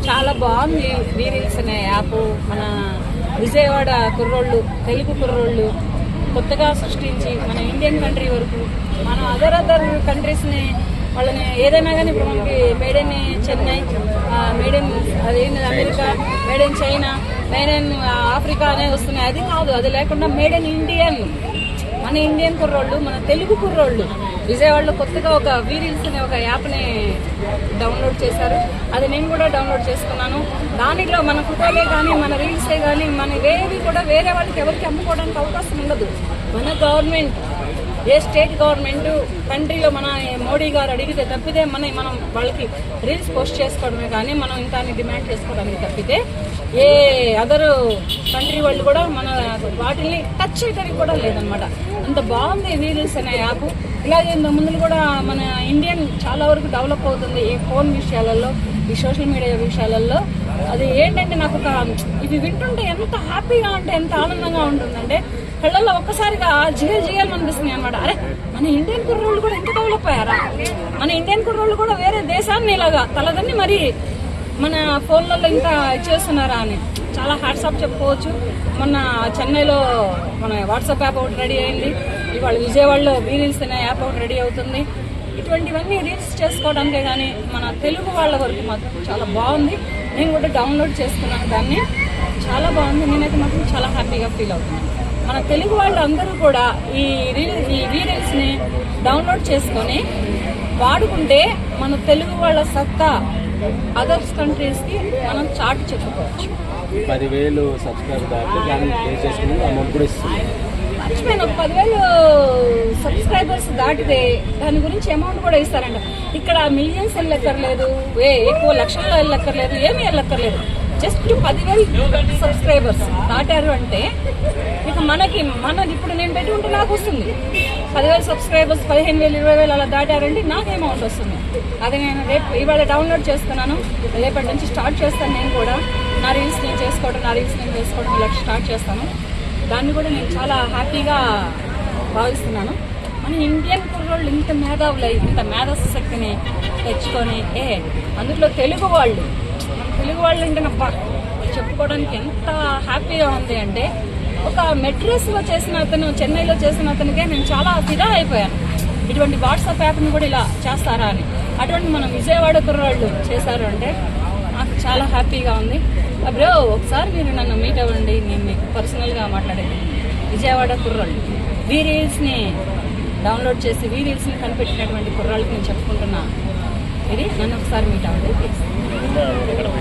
చాలా బాగుంది వీరీల్స్ అనే యాప్. మన విజయవాడ కుర్రోళ్ళు, తెలుగు కుర్రోళ్ళు కొత్తగా సృష్టించి మన ఇండియన్ కంట్రీ వరకు మన అదర్ కంట్రీస్ని వాళ్ళని ఏదైనా కానీ ఇప్పుడు మనకి made in Chennai, made in అదేంటి America, made in China, made in Africa అనేవి వస్తున్నాయి. అది కాదు, అది లేకుండా మేడ్ ఇన్ ఇండియన్, మన ఇండియన్ కుర్రోళ్ళు, మన తెలుగు కుర్రోళ్ళు విజయవాడలో కొత్తగా ఒక వీరీల్స్ అనే ఒక యాప్ని డౌన్లోడ్ చేశారు. అది నేను కూడా డౌన్లోడ్ చేసుకున్నాను. దానిలో మన ఫోటోలే కానీ, మన రీల్సే కానీ, మన వేవి కూడా వేరే వాళ్ళకి ఎవరికి అమ్ముకోవడానికి అవకాశం ఉండదు. మన గవర్నమెంట్, ఏ స్టేట్ గవర్నమెంట్ కంట్రీలో మన మోడీ గారు అడిగితే తప్పితే మనం వాళ్ళకి రీల్స్ పోస్ట్ చేసుకోవడమే కానీ మనం ఇంత డిమాండ్ చేసుకోవడానికి తప్పితే ఏ అదర్ కంట్రీ వాళ్ళు కూడా మన వాటిని టచ్ చేయడానికి కూడా లేదనమాట. అంత బాగుంది వీరీల్స్ అనే యాప్. ఇలాగే ఇంత ముందు కూడా మన ఇండియన్ చాలా వరకు డెవలప్ అవుతుంది ఈ ఫోన్ విషయాలలో, ఈ సోషల్ మీడియా విషయాలలో. అది ఏంటంటే నాకు ఇవి వింటుంటే ఎంత హ్యాపీగా ఉంటే, ఎంత ఆనందంగా ఉంటుందంటే కళ్ళల్లో ఒక్కసారిగా జియల్ అనిపిస్తుంది అనమాట. అరే, మన ఇండియన్ కుర్రోళ్ళు కూడా ఎంత డెవలప్ అయ్యారా, మన ఇండియన్ కుర్రోళ్ళు కూడా వేరే దేశాన్ని ఇలాగా తలదన్ని మరి మన ఫోన్లలో ఇంత చేస్తున్నారా అని చాలా హ్యాట్సాప్ చెప్పుకోవచ్చు. మొన్న చెన్నైలో మన వాట్సాప్ యాప్ ఒకటి రెడీ అయింది, ఇవాళ విజయవాడలో వీరీల్స్ అనే యాప్ ఒకటి రెడీ అవుతుంది. ఇటువంటివన్నీ రీల్స్ చేసుకోవడానికే కానీ మన తెలుగు వాళ్ళ వరకు మాత్రం చాలా బాగుంది. నేను కూడా డౌన్లోడ్ చేసుకున్నాను దాన్ని, చాలా బాగుంది. నేనైతే మాత్రం చాలా హ్యాపీగా ఫీల్ అవుతున్నాను. మన తెలుగు వాళ్ళు అందరూ కూడా ఈ వీరీల్స్ని డౌన్లోడ్ చేసుకొని వాడుకుంటే మన తెలుగు వాళ్ళ సత్తా అదర్స్ కంట్రీస్కి మనం చాటు చెప్పుకోవచ్చు. 10,000 సబ్స్క్రైబర్ మర్చిపోయిన 10,000 సబ్స్క్రైబర్స్ దాటితే దాని గురించి అమౌంట్ కూడా ఇస్తారంట. ఇక్కడ మిలియన్స్ వెళ్ళక్కర్లేదు, ఎక్కువ లక్షల్లో వెళ్ళక్కర్లేదు, ఏమీ వెళ్ళక్కర్లేదు. జస్ట్ 10,000 సబ్స్క్రైబర్స్ దాటారు అంటే ఇక మనకి ఇప్పుడు నేను పెట్టి ఉంటే నాకు వస్తుంది 10,000 సబ్స్క్రైబర్స్, 15,000, 20,000 అలా దాటారంటే నాకు అమౌంట్ వస్తుంది. అది నేను ఇవాళ డౌన్లోడ్ చేస్తున్నాను, రేపటి నుంచి స్టార్ట్ చేస్తాను. నేను కూడా నా రీల్స్ నేను చేసుకోవడం ఇలా స్టార్ట్ చేస్తాను. దాన్ని కూడా నేను చాలా హ్యాపీగా భావిస్తున్నాను. మన ఇండియన్ కుర్రోళ్ళు ఇంత మేధావులై, ఇంత మేధస్సు శక్తిని తెచ్చుకొని అందులో తెలుగు వాళ్ళు అంటే నాకు చెప్పుకోవడానికి ఎంత హ్యాపీగా ఉంది అంటే, ఒక మెట్రస్లో చేసిన అతను, చెన్నైలో చేసిన అతనికే నేను చాలా ఫిదా అయిపోయాను. ఇటువంటి వాట్సాప్ యాప్ని కూడా ఇలా చేస్తారా అని. అటువంటి మనం విజయవాడ కుర్రాళ్ళు చేశారు అంటే నాకు చాలా హ్యాపీగా ఉంది. బ్రో, ఒకసారి మీరు నన్ను మీట్ అవ్వండి, నేను మీకు పర్సనల్గా మాట్లాడేది. విజయవాడ కుర్రాళ్ళు వీరీల్స్ని డౌన్లోడ్ చేసి వీరీల్స్ని కనిపెట్టినటువంటి కుర్రాళ్ళకి నేను చెప్పుకుంటున్నా. ఇది నన్ను ఒకసారి మీట్ అవ్వండి ప్లీజ్.